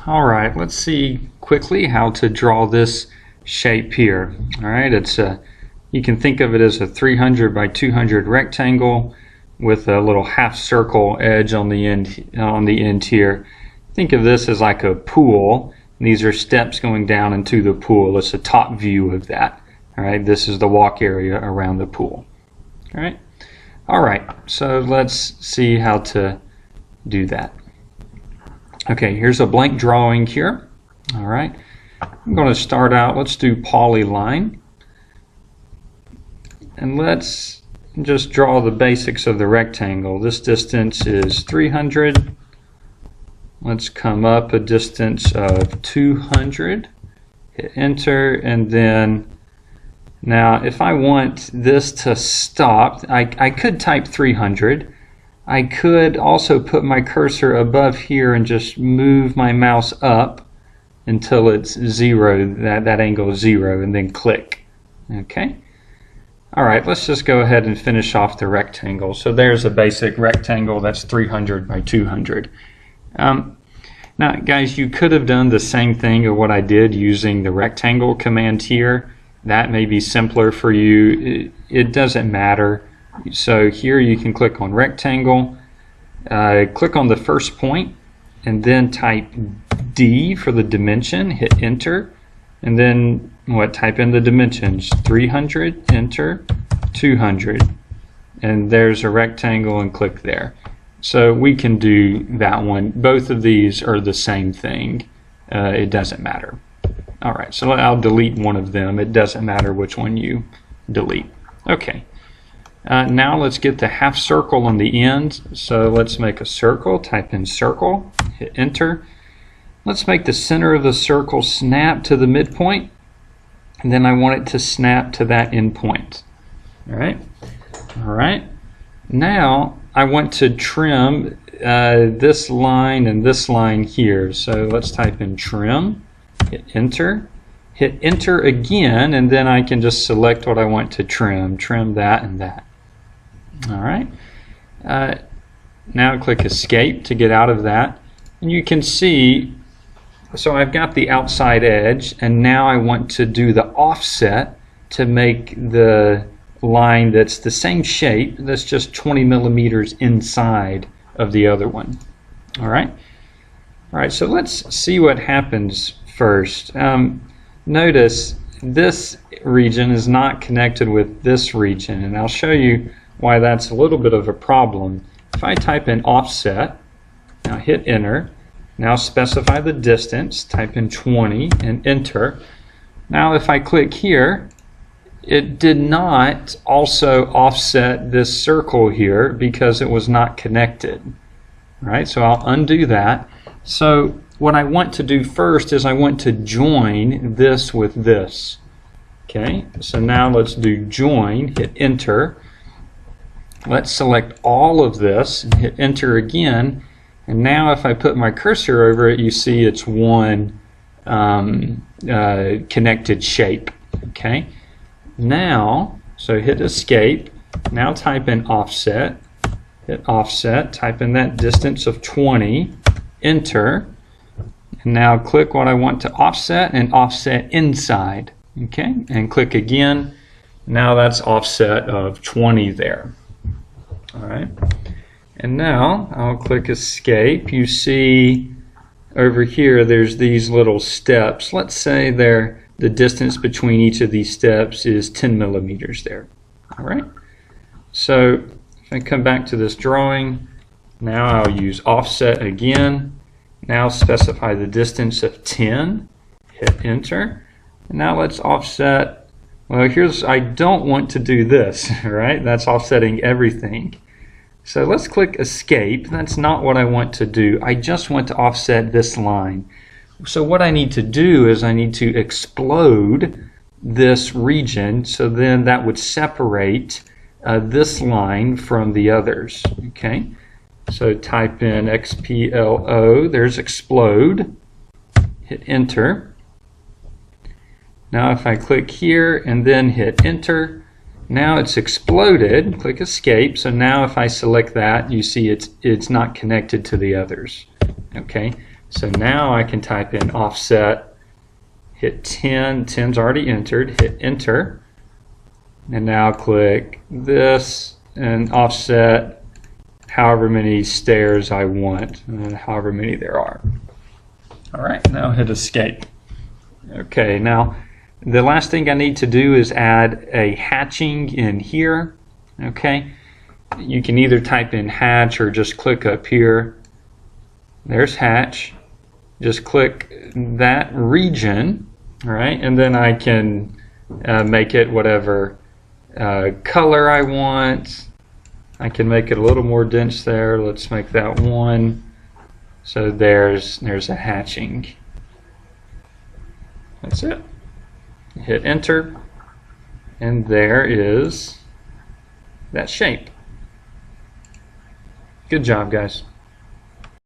All right, let's see quickly how to draw this shape here. All right, you can think of it as a 300 by 200 rectangle with a little half circle edge on the end here. Think of this as like a pool. These are steps going down into the pool. It's a top view of that. All right, this is the walk area around the pool. All right, so let's see how to do that. Okay, here's a blank drawing here. All right, I'm going to start out, let's do polyline. And let's just draw the basics of the rectangle. This distance is 300. Let's come up a distance of 200. Hit enter, and then now if I want this to stop, I could type 300. I could also put my cursor above here and just move my mouse up until it's 0, that angle is 0, and then click. Okay. All right, let's just go ahead and finish off the rectangle. So there's a basic rectangle that's 300 by 200. Now, guys, you could have done the same thing of what I did using the rectangle command here. That may be simpler for you. It doesn't matter. So here you can click on rectangle, click on the first point, and then type D for the dimension, hit enter, and then type in the dimensions, 300, enter, 200, and there's a rectangle, and click there. So we can do that one. Both of these are the same thing. It doesn't matter. All right, so I'll delete one of them. It doesn't matter which one you delete. Okay. Now let's get the half circle on the end. So let's make a circle, type in circle, hit enter. Let's make the center of the circle snap to the midpoint, and then I want it to snap to that end point. All right. Now I want to trim this line and this line here. So let's type in trim, hit enter again, and then I can just select what I want to trim that and that. All right. Now click escape to get out of that, and you can see, so I've got the outside edge, and now I want to do the offset to make the line that's the same shape, that's just 20 millimeters inside of the other one. All right, so let's see what happens first. Notice this region is not connected with this region, and I'll show you why that's a little bit of a problem. If I type in offset, now hit enter, now specify the distance, type in 20 and enter. Now if I click here, it did not also offset this circle here because it was not connected. All right, so I'll undo that. So what I want to do first is I want to join this with this. Okay, so now let's do join, hit enter. Let's select all of this and hit enter again. And now if I put my cursor over it, you see it's one connected shape. Okay. Now, so hit escape. Now type in offset. Hit offset. Type in that distance of 20. Enter. And now click what I want to offset and offset inside. Okay. And click again. Now that's offset of 20 there. All right. And now I'll click escape. You see over here there's these little steps. Let's say the distance between each of these steps is 10 millimeters there. All right. So if I come back to this drawing, now I'll use offset again. Now specify the distance of 10. Hit enter. And now let's offset. Well, I don't want to do this, right? That's offsetting everything. So let's click escape. That's not what I want to do. I just want to offset this line. So what I need to do is I need to explode this region, so then that would separate this line from the others. Okay, so type in XPLO, there's explode, hit enter. Now if I click here and then hit enter, now it's exploded, click escape. So now if I select that, you see it's not connected to the others. Okay, So now I can type in offset, hit 10, 10's already entered, hit enter, and now click this and offset however many stairs I want, however many there are. All right, now hit escape. Okay, now the last thing I need to do is add a hatching in here. Okay, you can either type in hatch or just click up here. There's hatch. Just click that region, all right, and then I can make it whatever color I want. I can make it a little more dense there. Let's make that 1. So there's a hatching. That's it. Hit enter, and there is that shape. Good job, guys.